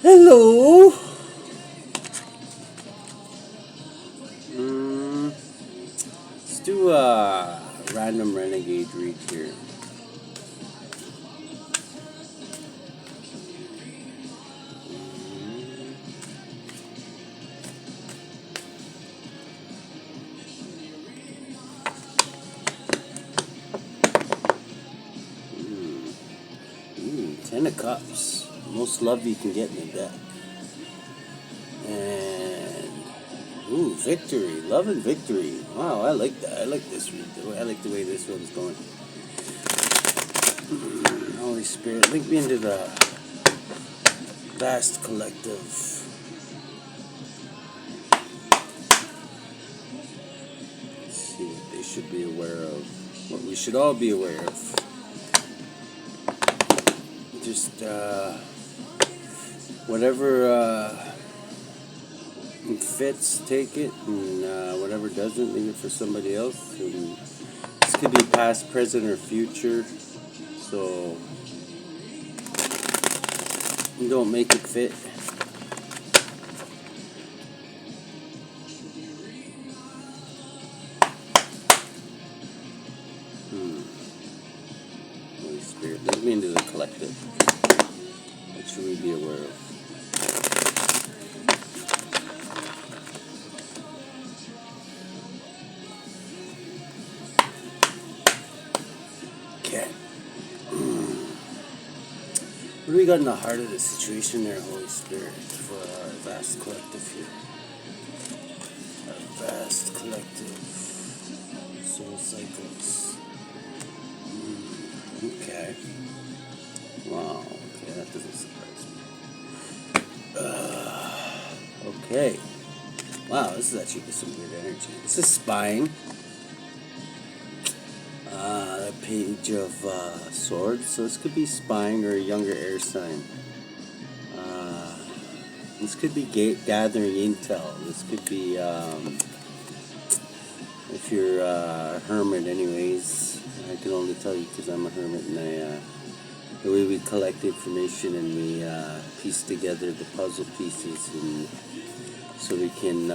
Hello. Let's do a random renegade read here. Ten of Cups. Most love you can get in the deck. And victory. Love and victory. Wow, I like that. I like this read. I like the way this one's going. Holy Spirit, link me into the vast collective. Let's see what they should be aware of. What we should all be aware of. Just whatever fits, take it, and whatever doesn't, leave it for somebody else. And this could be past, present, or future, so you don't make it fit. Holy Spirit, lead me into the collective. What should we be aware of? Okay. What do we got in the heart of the situation there, Holy Spirit, for our vast collective here? Our vast collective soul cycles. Okay. Wow. Okay, that doesn't surprise me. Okay. Wow, this is actually some good energy. This is spying. The page of swords. So this could be spying or a younger air sign. This could be gathering intel. This could be if you're a hermit, anyways. I can only tell you because I'm a hermit, and the way we collect information and we piece together the puzzle pieces, and so we can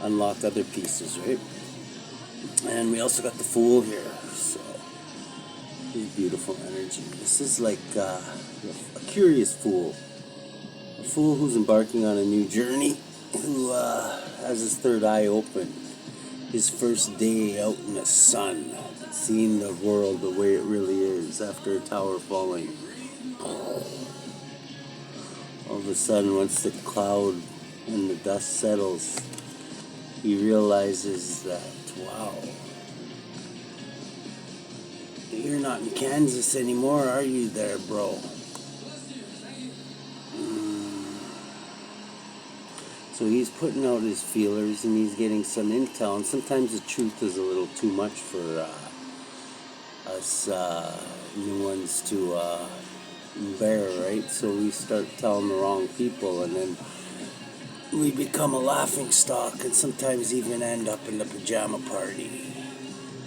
unlock other pieces, right? And we also got the Fool here, so this is beautiful energy. This is like a curious fool, a fool who's embarking on a new journey, who has his third eye open, his first day out in the sun, seeing the world the way it really is after a tower falling. All of a sudden, once the cloud and the dust settles, he realizes that, wow, you're not in Kansas anymore, are you there, bro? So he's putting out his feelers and he's getting some intel, and sometimes the truth is a little too much for us new ones to bear, right? So we start telling the wrong people, and then we become a laughing stock, and sometimes even end up in the pajama party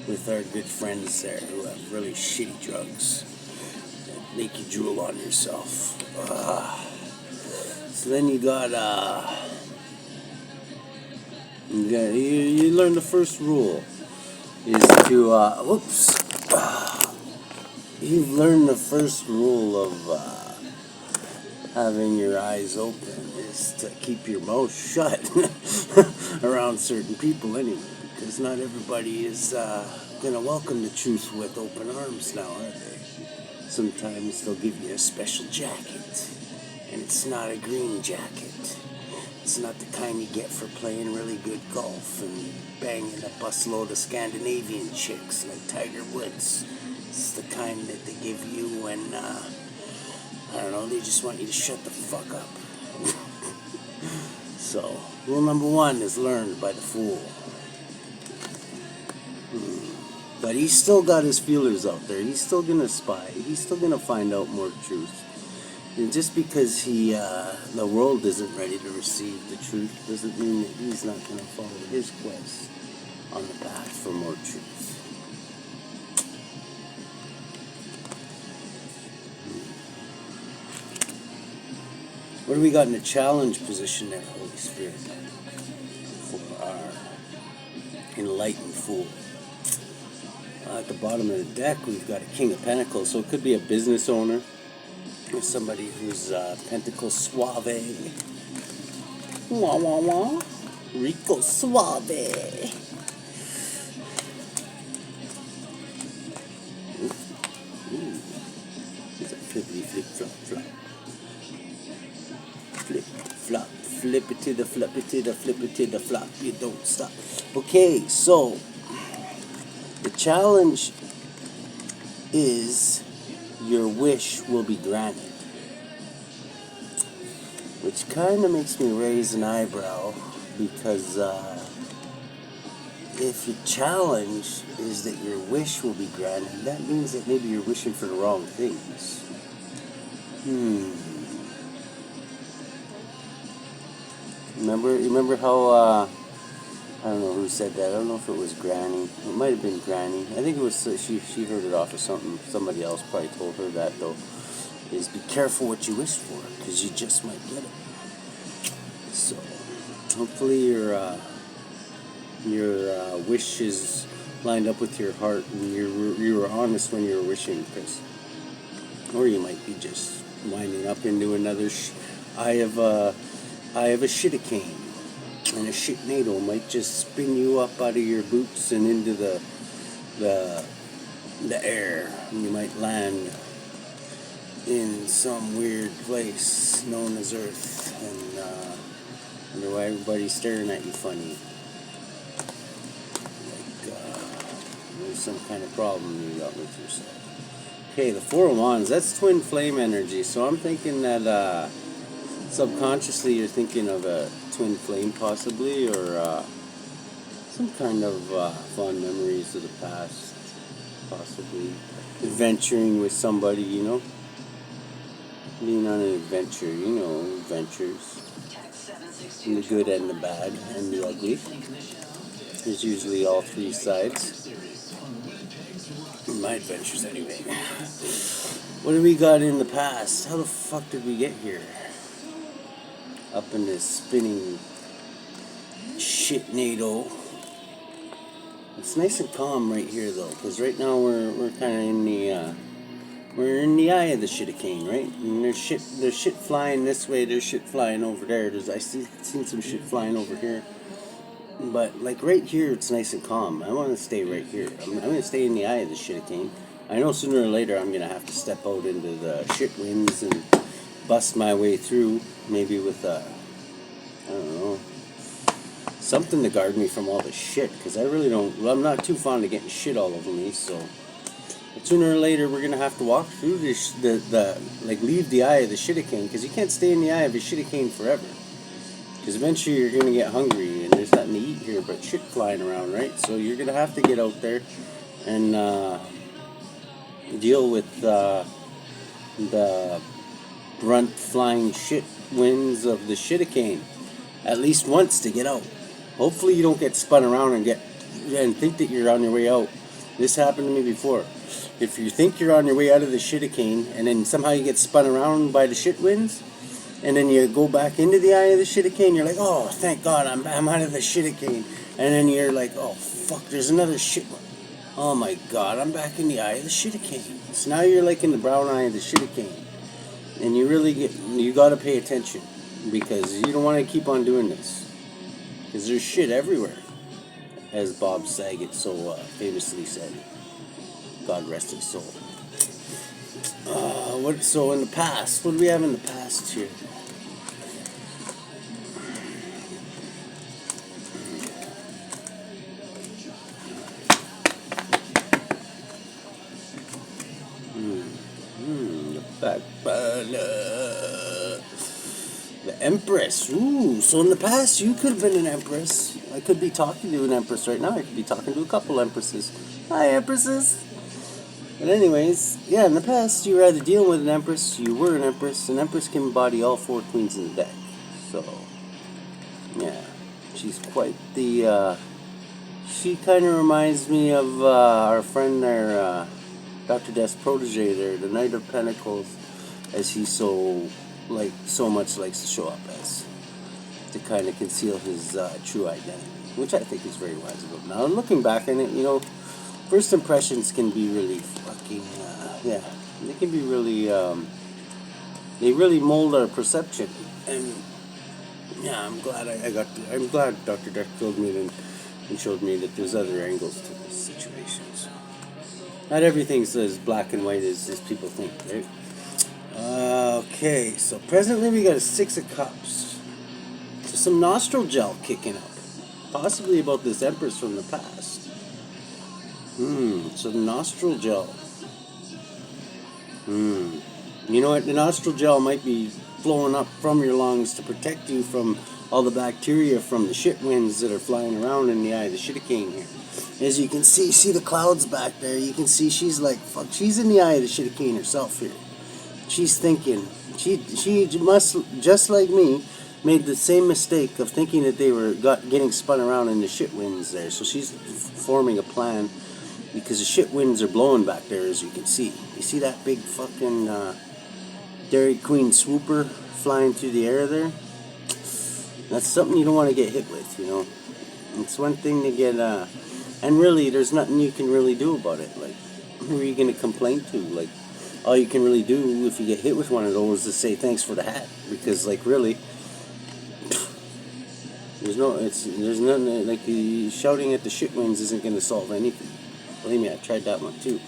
with our good friends there who have really shitty drugs that make you drool on yourself. So then you learn the first rule is to you've learned the first rule of having your eyes open is to keep your mouth shut around certain people anyway, because not everybody is gonna welcome the truth with open arms now, are they? Sometimes they'll give you a special jacket, and it's not a green jacket. It's not the kind you get for playing really good golf and banging a busload of Scandinavian chicks like Tiger Woods. It's the kind that they give you when, I don't know, they just want you to shut the fuck up. So, rule number 1 is learned by the Fool. But he's still got his feelers out there. He's still gonna spy. He's still gonna find out more truth. And just because the world isn't ready to receive the truth doesn't mean that he's not gonna follow his quest on the path for more truth. What do we got in the challenge position there, Holy Spirit? For our enlightened fool. At the bottom of the deck, we've got a King of Pentacles. So it could be a business owner or somebody who's Pentacle Suave. Wah, wah, wah. Rico Suave. Ooh. It's a flippity flip flop flop. Flip flop. Flip it to the flip it to the flip it to the flop. You don't stop. Okay, so the challenge is your wish will be granted. Which kind of makes me raise an eyebrow because if your challenge is that your wish will be granted, that means that maybe you're wishing for the wrong things. Remember how, I don't know who said that. I don't know if it was Granny. It might have been Granny. I think it was, she heard it off of something. Somebody else probably told her that, though. Is be careful what you wish for, because you just might get it. So, hopefully your wish is lined up with your heart, and you were honest when you were wishing, Chris. Or you might be just winding up into another eye of a Shitticain, and a shitnado might just spin you up out of your boots and into the air, and you might land in some weird place known as Earth, and wonder why everybody's staring at you funny. Like there's some kind of problem you got with yourself. Okay, the Four of Wands, that's twin flame energy, so I'm thinking that subconsciously you're thinking of a twin flame possibly, or some kind of fond memories of the past, possibly adventuring with somebody, you know. Being on an adventure, you know, adventures. And the good and the bad and the ugly. There's usually all three sides. In my adventures, anyway. What do we got in the past? How the fuck did we get here? Up in this spinning shitnado. It's nice and calm right here, though, because right now we're kind of in the we're in the eye of the Shitticain, right? And there's shit flying this way, there's shit flying over there. Seen some shit flying over here. But like right here, it's nice and calm. I want to stay right here. I'm going to stay in the eye of the Shitticain. I know sooner or later I'm going to have to step out into the shit winds and bust my way through, maybe with I don't know, something to guard me from all the shit, because I'm not too fond of getting shit all over me, so. But sooner or later, we're going to have to walk through this, leave the eye of the Shitticain, because you can't stay in the eye of a Shitticain forever. Because eventually you're going to get hungry, and there's nothing to eat here but shit flying around, right? So you're going to have to get out there and deal with the brunt flying shit winds of the Shitticain at least once to get out. Hopefully you don't get spun around and think that you're on your way out. This happened to me before. If you think you're on your way out of the Shitticain and then somehow you get spun around by the shit winds, and then you go back into the eye of the Shitticain, you're like, oh, thank God, I'm out of the Shitticain. And then you're like, oh, fuck, there's another shit one. Oh my God, I'm back in the eye of the Shitticain. So now you're like in the brown eye of the Shitticain. And you gotta pay attention, because you don't want to keep on doing this. Because there's shit everywhere, as Bob Saget so famously said. God rest his soul. So in the past, what do we have in the past here? The back burner. The Empress. Ooh, so in the past you could have been an Empress. I could be talking to an Empress right now. I could be talking to a couple Empresses. Hi, Empresses. But anyways, yeah, in the past you were either dealing with an Empress, you were an Empress. An Empress can embody all four queens in the deck. So, yeah, she's quite the, she kind of reminds me of our friend there, Dr. Death's protege there, the Knight of Pentacles, as he so like so much likes to show up as, to kind of conceal his true identity, which I think is very wise of him. Now, looking back on it, you know, first impressions can be really fucking, yeah, they can be really, they really mold our perception. And yeah, I'm glad I'm glad Dr. Deck filled me in and showed me that there's other angles to this situation. So not everything's as black and white as people think, right? Okay, so presently we got a 6 of cups. So some nostril gel kicking up. Possibly about this Empress from the past. So the nostril gel. You know what? The nostril gel might be flowing up from your lungs to protect you from all the bacteria from the shit winds that are flying around in the eye of the Shitticain here. As you can see the clouds back there. You can see she's like, fuck, she's in the eye of the Shitticain herself here. She's thinking, she must, just like me, made the same mistake of thinking that they were getting spun around in the shit winds there. So she's forming a plan because the shit winds are blowing back there, as you can see. You see that big fucking Dairy Queen swooper flying through the air there? That's something you don't want to get hit with, you know. It's one thing to get, and really, there's nothing you can really do about it. Like, who are you going to complain to? Like, all you can really do if you get hit with one of those is say thanks for the hat, because like really, there's nothing like shouting at the shit winds isn't going to solve anything. Believe me, I tried that one too.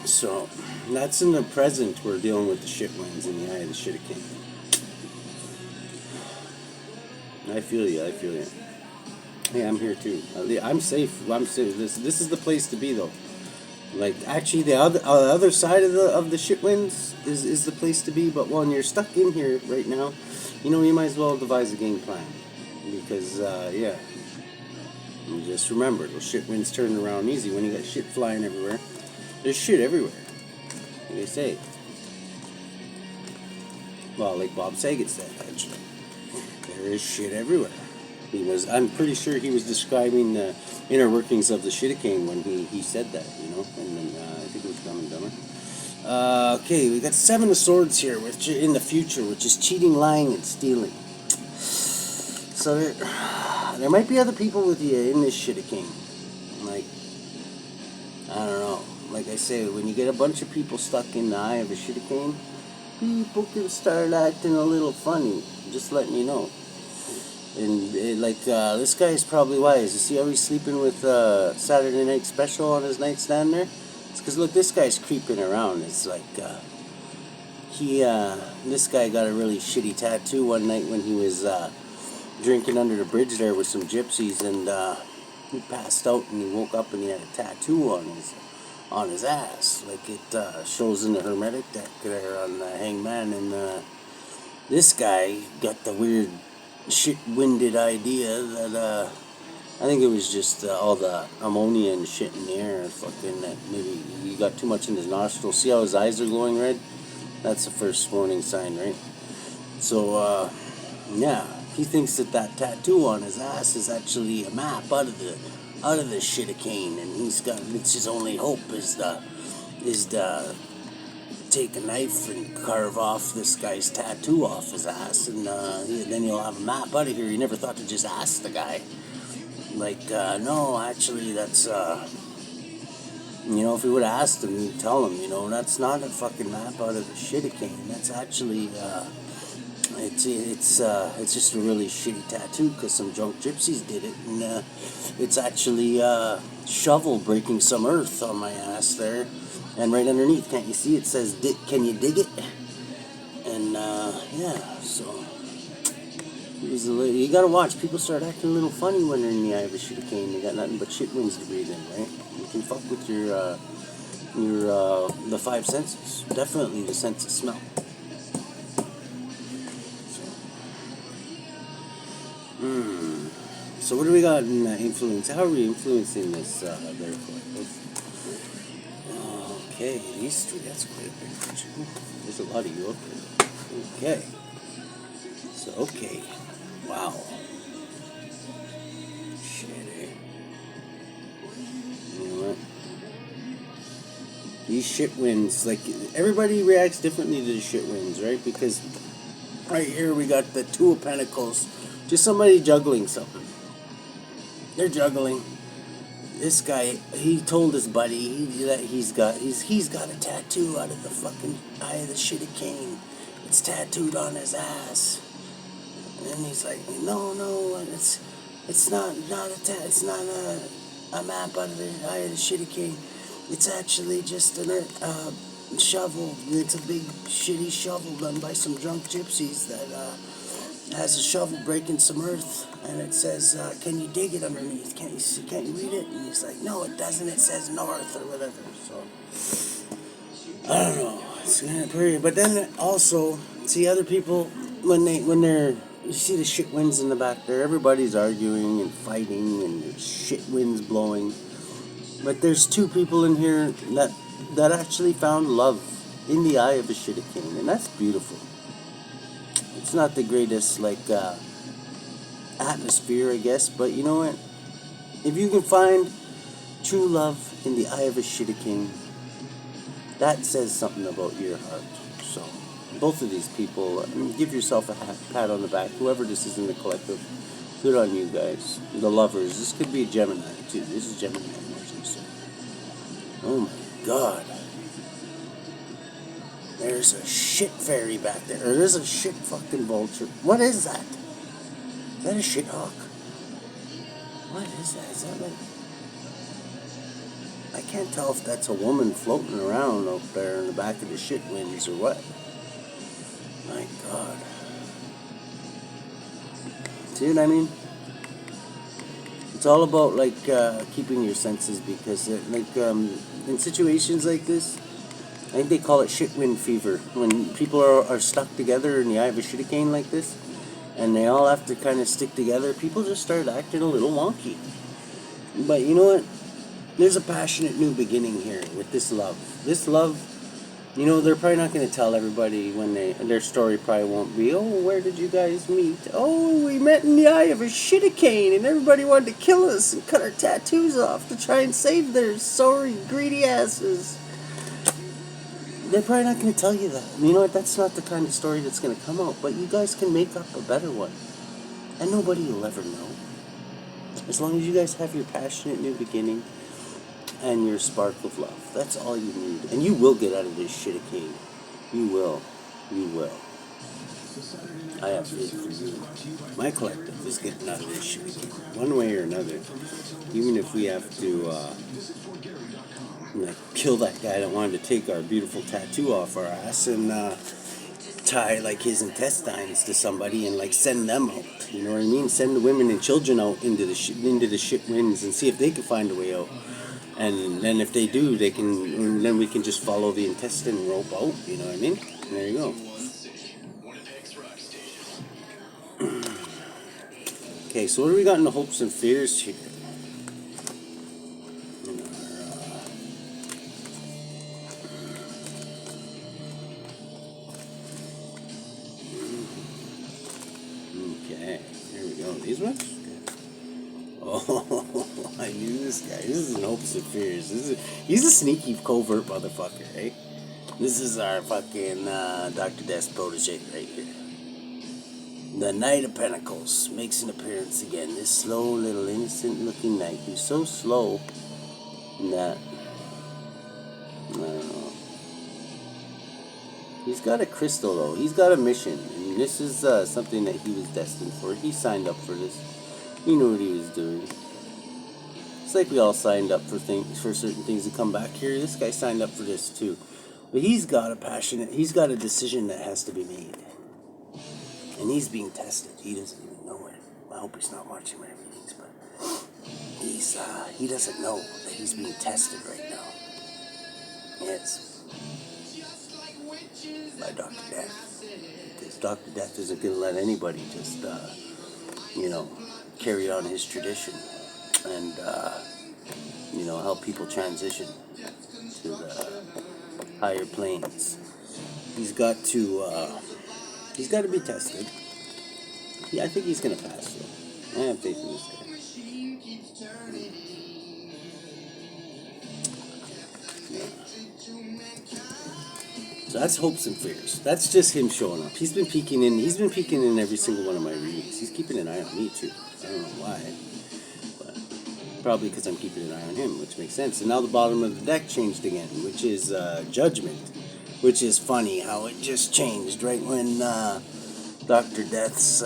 So that's in the present. We're dealing with the shit winds in the eye of the Shitticain. I feel you. Hey, I'm here too. I'm safe. This is the place to be though. Like, actually, the other side of the shit winds is the place to be. But when you're stuck in here right now, you know, you might as well devise a game plan, because yeah, and just remember, those shit winds turn around easy when you got shit flying everywhere. There's shit everywhere. Like they say. Well, like Bob Saget said, actually, there is shit everywhere. I'm pretty sure he was describing the inner workings of the Shitticain when he said that, you know, and then I think it was Dumb and Dumber. Okay, we got 7 of Swords here, which in the future, which is cheating, lying, and stealing. So there might be other people with you in this Shitticain. Like, I don't know. Like I say, when you get a bunch of people stuck in the eye of a Shitticain, people can start acting a little funny. Just letting you know. And this guy is probably wise. You see how he's sleeping with Saturday Night Special on his nightstand there? It's because, look, this guy's creeping around. It's like, this guy got a really shitty tattoo one night when he was drinking under the bridge there with some gypsies, and he passed out and he woke up and he had a tattoo on his ass. Like it shows in the Hermetic deck there on the Hangman, and this guy got the weird shit-winded idea that I think it was just all the ammonia and shit in the air, fucking, that maybe he got too much in his nostrils. See how his eyes are glowing red? That's the first warning sign, right? So yeah, he thinks that tattoo on his ass is actually a map out of the Shitticain, and it's his only hope is to take a knife and carve off this guy's tattoo off his ass, and then you'll have a map out of here. You never thought to just ask the guy, like, no, actually, that's, you know, if we would have asked him, you'd tell him, you know, that's not a fucking map out of the Shitticain. That's actually, it's just a really shitty tattoo because some drunk gypsies did it, and it's actually shovel breaking some earth on my ass there. And right underneath, can't you see it says, can you dig it? And, yeah, so, you gotta watch. People start acting a little funny when they're in the eye of a Shitticain. They got nothing but shit winds to breathe in, right? You can fuck with the 5 senses. Definitely the sense of smell. So what do we got in influence? How are we influencing this, therefore? Okay, these 3, that's quite a big picture. There's a lot of you up there. Okay. So, okay. Wow. Shit, eh? You know what? these shit winds, like, everybody reacts differently to the shit winds, right? Because right here we got the Two of Pentacles, just somebody juggling something. They're juggling. This guy, he told his buddy that he's got a tattoo out of the fucking eye of the Shitticain. It's tattooed on his ass, and he's like, no, it's not it's not a map out of the eye of the Shitticain. It's actually just a shovel. It's a big shitty shovel done by some drunk gypsies that has a shovel breaking some earth, and it says, "Can you dig it underneath? Can't you read it?" And he's like, "No, it doesn't. It says north or whatever." So I don't know. It's kind of pretty. But then also see other people when they're you see the shit winds in the back there. Everybody's arguing and fighting, and there's shit winds blowing. But there's two people in here that actually found love in the eye of a Shitticain, and that's beautiful. It's not the greatest, like, atmosphere, I guess, but you know what? If you can find true love in the eye of a Shitticain, that says something about your heart. So, both of these people, give yourself a pat on the back. Whoever this is in the collective, good on you guys. The lovers. This could be a Gemini, too. This is Gemini energy, so. Oh my god. There's a shit fairy back there. Or there's a shit fucking vulture. What is that? Is that a shit hawk? What is that? Is that like... I can't tell if that's a woman floating around up there in the back of the shit winds or what. My god. See what I mean? It's all about, like, keeping your senses, because, in situations like this, I think they call it shit wind fever. When people are stuck together in the eye of a Shitticain like this, and they all have to kind of stick together, people just start acting a little wonky. But you know what? There's a passionate new beginning here with this love. This love, you know, they're probably not going to tell everybody when their story probably won't be, oh, where did you guys meet? Oh, we met in the eye of a Shitticain, and everybody wanted to kill us and cut our tattoos off to try and save their sorry, greedy asses. They're probably not going to tell you that. You know what? That's not the kind of story that's going to come out. But you guys can make up a better one. And nobody will ever know. As long as you guys have your passionate new beginning and your spark of love. That's all you need. And you will get out of this Shitticain. You will. You will. I have faith for you. My collective is getting out of this Shitticain. One way or another. Even if we have to... kill that guy that wanted to take our beautiful tattoo off our ass and tie like his intestines to somebody and like send them out. You know what I mean? Send the women and children out into the shit winds and see if they can find a way out. And then if they do, then we can just follow the intestine rope out. You know what I mean? And there you go. Okay, so what do we got in the hopes and fears here? Okay, here we go. These ones? Oh, I knew this guy. This is an hopes and fears. He's a sneaky, covert motherfucker, eh? This is our fucking Dr. Death's protege right here. The Knight of Pentacles makes an appearance again. This slow, little, innocent-looking knight. He's so slow that... I don't know. He's got a crystal, though. He's got a mission. And this is something that he was destined for. He signed up for this. He knew what he was doing. It's like we all signed up for certain things to come back here. This guy signed up for this, too. But he's got a decision that has to be made. And he's being tested. He doesn't even know it. I hope he's not watching my readings, but he doesn't know that he's being tested right now. Yes. By Dr. Death. Because Dr. Death isn't going to let anybody just, carry on his tradition and, help people transition to the higher planes. He's got to be tested. Yeah, I think he's going to pass, though. I have faith in this guy. So that's hopes and fears. That's just him showing up. He's been peeking in. He's been peeking in every single one of my readings. He's keeping an eye on me too. I don't know why, but probably because I'm keeping an eye on him, which makes sense. And now the bottom of the deck changed again, which is Judgment, which is funny how it just changed right when Dr. Death's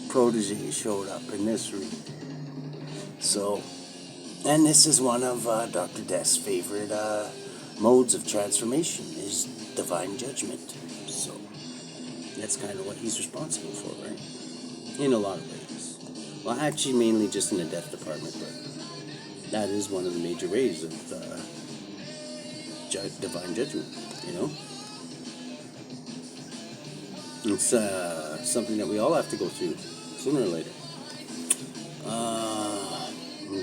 protege showed up in this reading. So, and this is one of Dr. Death's favorite modes of transformation is divine judgment. So that's kind of what he's responsible for, right? In a lot of ways. Well, actually, mainly just in the death department, but that is one of the major ways of divine judgment. You know, it's something that we all have to go through sooner or later.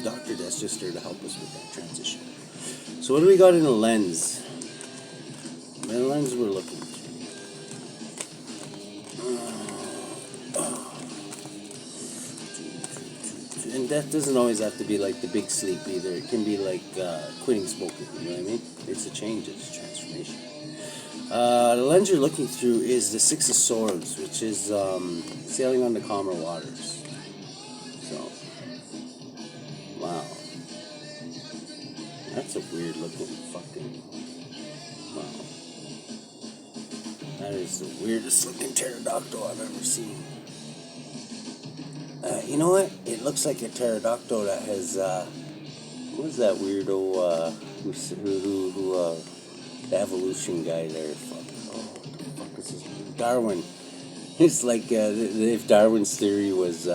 Dr. Death's just there to help us with that transition. So what do we got in the lens? The lens we're looking through. And death doesn't always have to be like the big sleep either. It can be like quitting smoking, you know what I mean? It's a change, it's a transformation. The lens you're looking through is the Six of Swords, which is sailing on the calmer waters. So, wow. That's a weird looking fucking... Wow. That is the weirdest looking pterodactyl I've ever seen. You know what? It looks like a pterodactyl that has, what was that weirdo, the evolution guy there? Fuck. Oh, what the fuck is his name? Darwin. It's like, if Darwin's theory was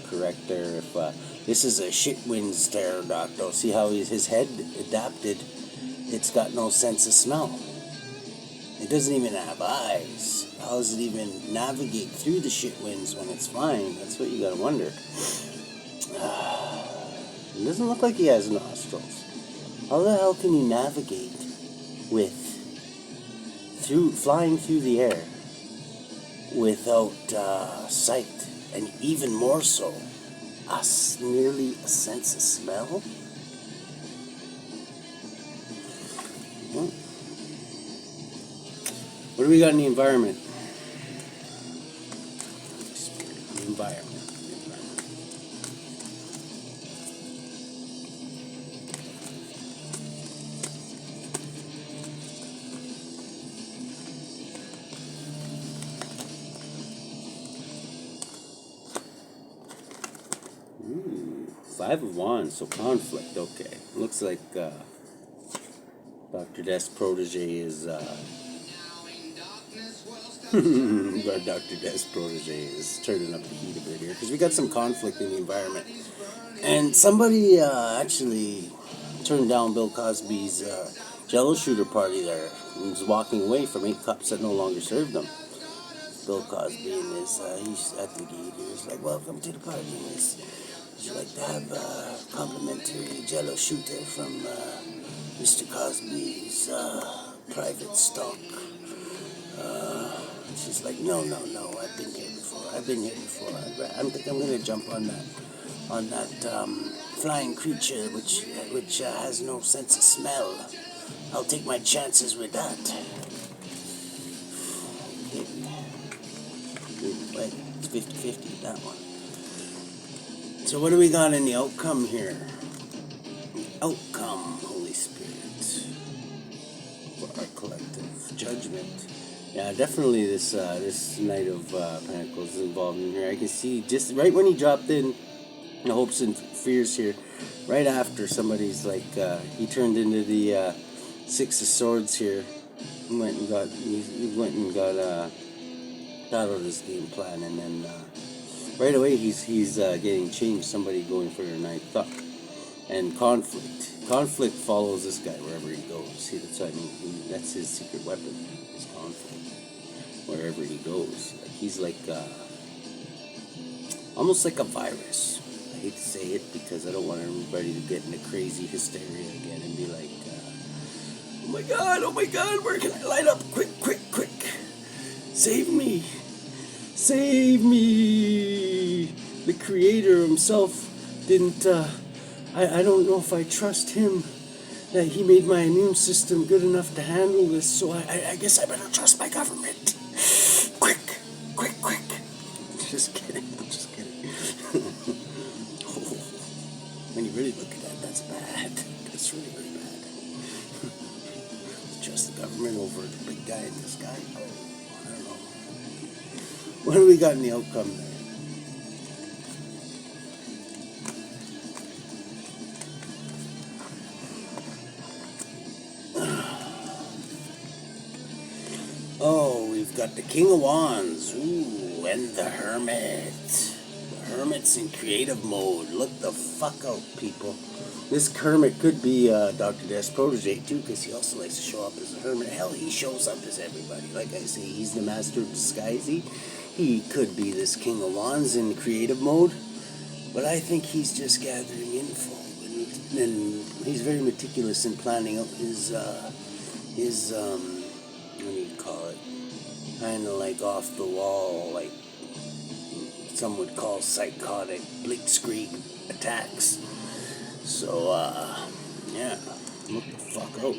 correct there, if this is a shitwinds pterodactyl. See how his head adapted? It's got no sense of smell. It doesn't even have eyes. How does it even navigate through the shitwinds when it's flying? That's what you gotta wonder. It doesn't look like he has nostrils. How the hell can you navigate flying through the air without sight, and even more so, merely a sense of smell? What do we got in the environment? The environment. Ooh, Five of Wands, so conflict, okay. Looks like Dr. Death's protege is Dr. Death's protege is turning up the heat a bit here because we got some conflict in the environment. And somebody actually turned down Bill Cosby's Jello shooter party there and was walking away from 8 cups that no longer served them. Bill Cosby and his, he's at the gate. He was like, "Welcome to the party, miss. Would you like to have a complimentary Jello shooter from Mr. Cosby's private stock?" She's like, no, I've been here before. I think I'm gonna jump on that flying creature which has no sense of smell. I'll take my chances with that. Wait, it's 50-50, that one. So what do we got in the outcome here? Outcome, Holy Spirit, for our collective judgment. Yeah, definitely this Knight of Pentacles is involved in here. I can see just right when he dropped in the hopes and fears here, right after somebody's like, he turned into the Six of Swords here. He went and got thought of this game plan, and then right away he's getting changed. Somebody going for their ninth up, and conflict. Conflict follows this guy wherever he goes. See, that's what I mean. That's his secret weapon. Is conflict. Wherever he goes, like he's like almost like a virus. I hate to say it because I don't want everybody to get into crazy hysteria again and be like, oh my god, where can I light up? Quick, save me, the creator himself didn't, I don't know if I trust him he made my immune system good enough to handle this, so I guess I better trust my government. Quick, quick, quick. Just kidding, I'm just kidding. Oh, when you really look at that, that's bad. That's really, really bad. Trust the government over the big guy in the sky? Oh, I don't know. What do we got in the outcome there? Oh, we've got the King of Wands. Ooh, and the Hermit. The Hermit's in creative mode. Look the fuck out, people. This Hermit could be Dr. Death's protege, too, because he also likes to show up as a hermit. Hell, he shows up as everybody. Like I say, he's the master of disguise. He could be this King of Wands in creative mode, but I think he's just gathering info. And he's very meticulous in planning out his what do you call it? Kind of like off the wall, like some would call psychotic blitzkrieg attacks. So, yeah, look the fuck out.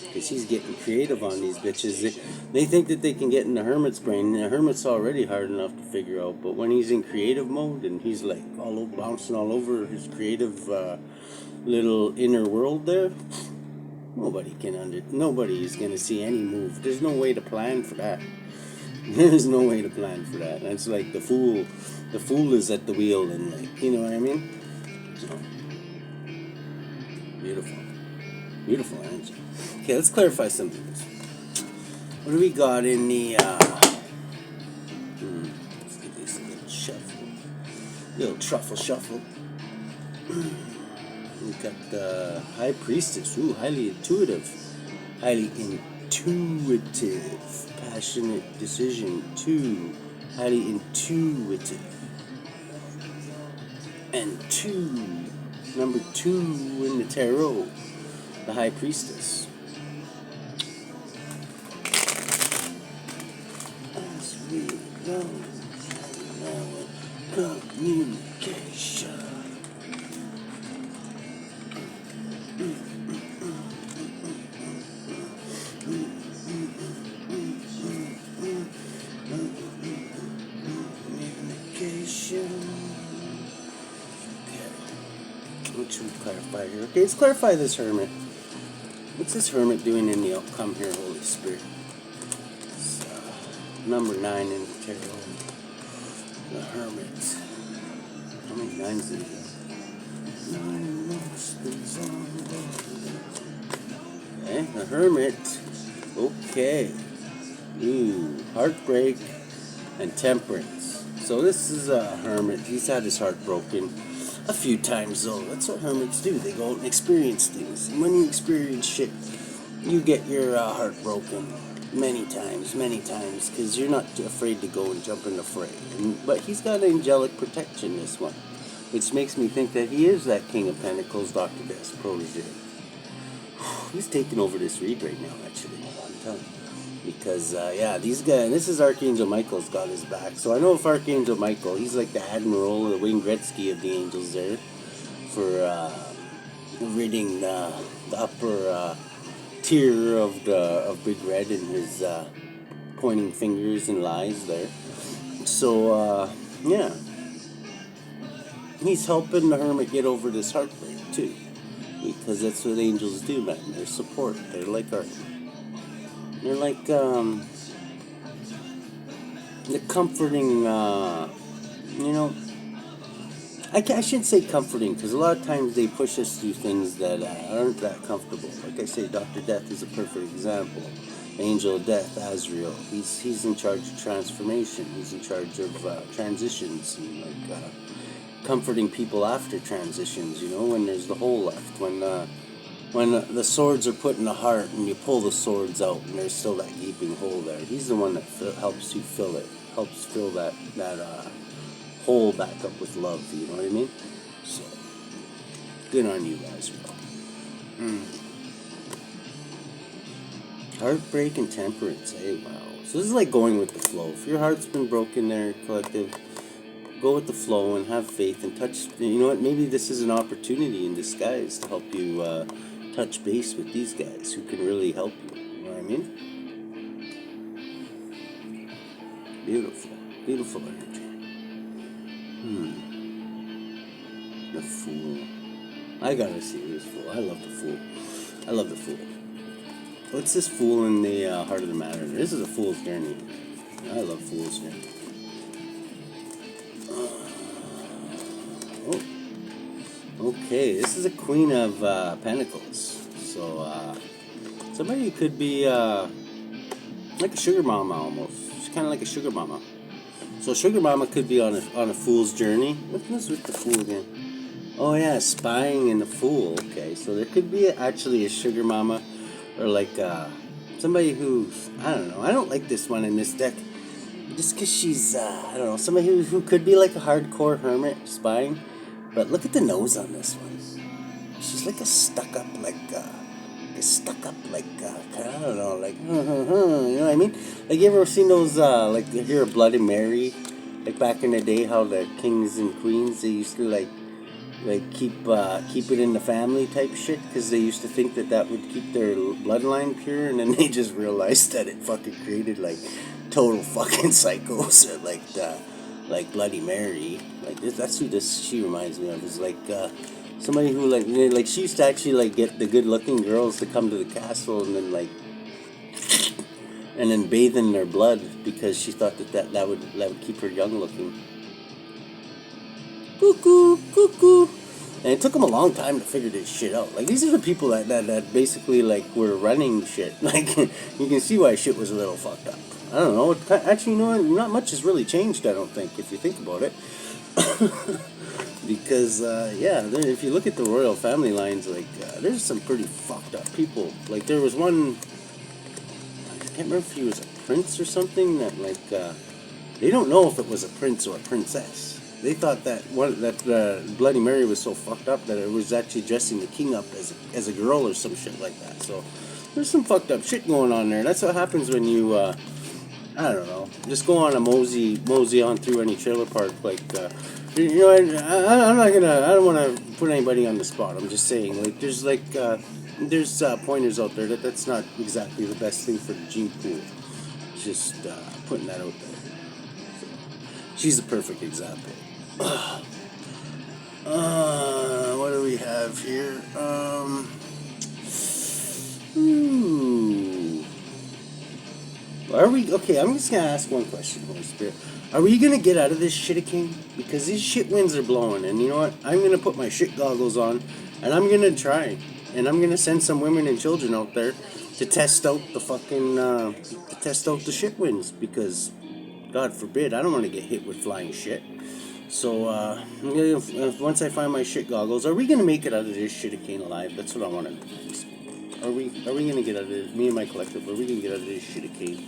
Because he's getting creative on these bitches. They think that they can get in the Hermit's brain. The Hermit's already hard enough to figure out, but when he's in creative mode and he's like bouncing all over his creative little inner world there, nobody's gonna see any move. There's no way to plan for that. There's no way to plan for that. That's like the fool is at the wheel, and like, you know what I mean? So, beautiful energy. Okay, let's clarify something. What do we got in the let's give this a little shuffle, little truffle shuffle. We've got the High Priestess. Ooh, highly intuitive, passionate decision. 2, highly intuitive, and 2, number 2 in the tarot, the High Priestess. As we go, communication. What should we clarify here? Okay, let's clarify this Hermit. What's this Hermit doing in the outcome here, Holy Spirit? It's, number 9 in the tarot. The Hermit. How many 9s did he have? 9 monsters on the Okay, the Hermit. Okay. Ooh, heartbreak and temperance. So this is a Hermit. He's had his heart broken a few times, though. That's what hermits do. They go out and experience things. And when you experience shit, you get your heart broken many times, because you're not afraid to go and jump in the fray. But he's got angelic protection, this one, which makes me think that he is that King of Pentacles, Dr. Death's protege. He's taking over this read right now, actually. I'm telling you. Because, these guys, this is Archangel Michael's got his back. So I know if Archangel Michael, he's like the Admiral, the Wayne Gretzky of the angels there, for ridding the upper tier of Big Red and his pointing fingers and lies there. So, he's helping the Hermit get over this heartbreak, too. Because that's what angels do, man. They're support. They're like the comforting, I shouldn't say comforting, because a lot of times they push us through things that aren't that comfortable. Like I say, Dr. Death is a perfect example. Angel of Death, Azrael, he's in charge of transformation. He's in charge of transitions, and comforting people after transitions, when there's the hole left, when the swords are put in the heart and you pull the swords out and there's still that gaping hole there. He's the one that helps you fill it, helps fill that hole back up with love, you know what I mean? So, good on you, Azrael. Heartbreak and temperance, wow. So this is like going with the flow. If your heart's been broken there, collective, go with the flow and have faith and touch. You know what? Maybe this is an opportunity in disguise to help you touch base with these guys who can really help you. You know what I mean? Beautiful. Beautiful energy. The Fool. I gotta see this Fool. I love the Fool. I love the Fool. What's this Fool in the heart of the matter? This is a Fool's journey. I love Fool's journey. Oh. Okay, this is a Queen of Pentacles. So, somebody could be like a sugar mama almost. She's kind of like a sugar mama. So sugar mama could be on a fool's journey. What's with the Fool again? Oh yeah, spying and the Fool. Okay, so there could be actually a sugar mama, or like somebody who's, I don't know. I don't like this one in this deck, just because she's I don't know, somebody who could be like a hardcore hermit spying. But look at the nose on this one. She's like a stuck up I don't know, like, you know what I mean? Like, you ever seen those, like, you hear of Bloody Mary? Like, back in the day, how the kings and queens, they used to, like keep it in the family type shit, because they used to think that would keep their bloodline pure, and then they just realized that it fucking created, like, total fucking psychos, like Bloody Mary. Like, that's who she reminds me of, is, like, somebody who, like, she used to actually, like, get the good-looking girls to come to the castle and then, like, and then bathe in their blood, because she thought that would keep her young-looking. Cuckoo, cuckoo. And it took them a long time to figure this shit out. Like, these are the people that basically, like, were running shit. Like, you can see why shit was a little fucked up. I don't know. Actually, you know what? Not much has really changed, I don't think, if you think about it. Because, yeah, if you look at the royal family lines, like, there's some pretty fucked up people. Like, there was one, I can't remember if he was a prince or something, that, like, they don't know if it was a prince or a princess. They thought that Bloody Mary was so fucked up that it was actually dressing the king up as a girl or some shit like that. So, there's some fucked up shit going on there. That's what happens when you, I don't know, just go on a mosey on through any trailer park, like, you know, I don't want to put anybody on the spot. I'm just saying, like, there's pointers out there that's not exactly the best thing for the gene pool. Just putting that out there. She's a perfect example. What do we have here? Are we okay? I'm just gonna ask one question, Holy Spirit. Are we gonna get out of this Shitticain? Because these shit winds are blowing, and you know what? I'm gonna put my shit goggles on, and I'm gonna try, and I'm gonna send some women and children out there to test out the fucking shit winds, because God forbid, I don't want to get hit with flying shit. So, once I find my shit goggles, are we gonna make it out of this Shitticain alive? That's what I want to know. Are we gonna get out of this? Me and my collective, are we gonna get out of this Shitticain,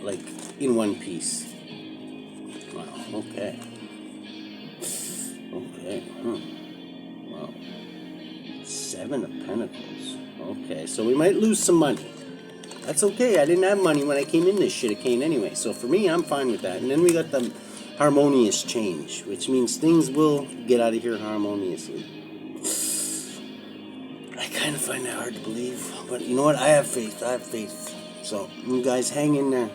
like, in one piece? Wow. Okay. Wow. 7 of Pentacles. Okay, so we might lose some money. That's okay. I didn't have money when I came in this Shitticain anyway. So for me, I'm fine with that. And then we got the harmonious change, which means things will get out of here harmoniously. I kind of find that hard to believe. But you know what? I have faith. So you guys hang in there.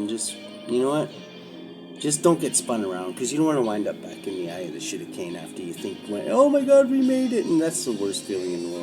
Just, you know what? Just don't get spun around, because you don't want to wind up back in the eye of the Shitticain after you think, oh my God, we made it. And that's the worst feeling in the world.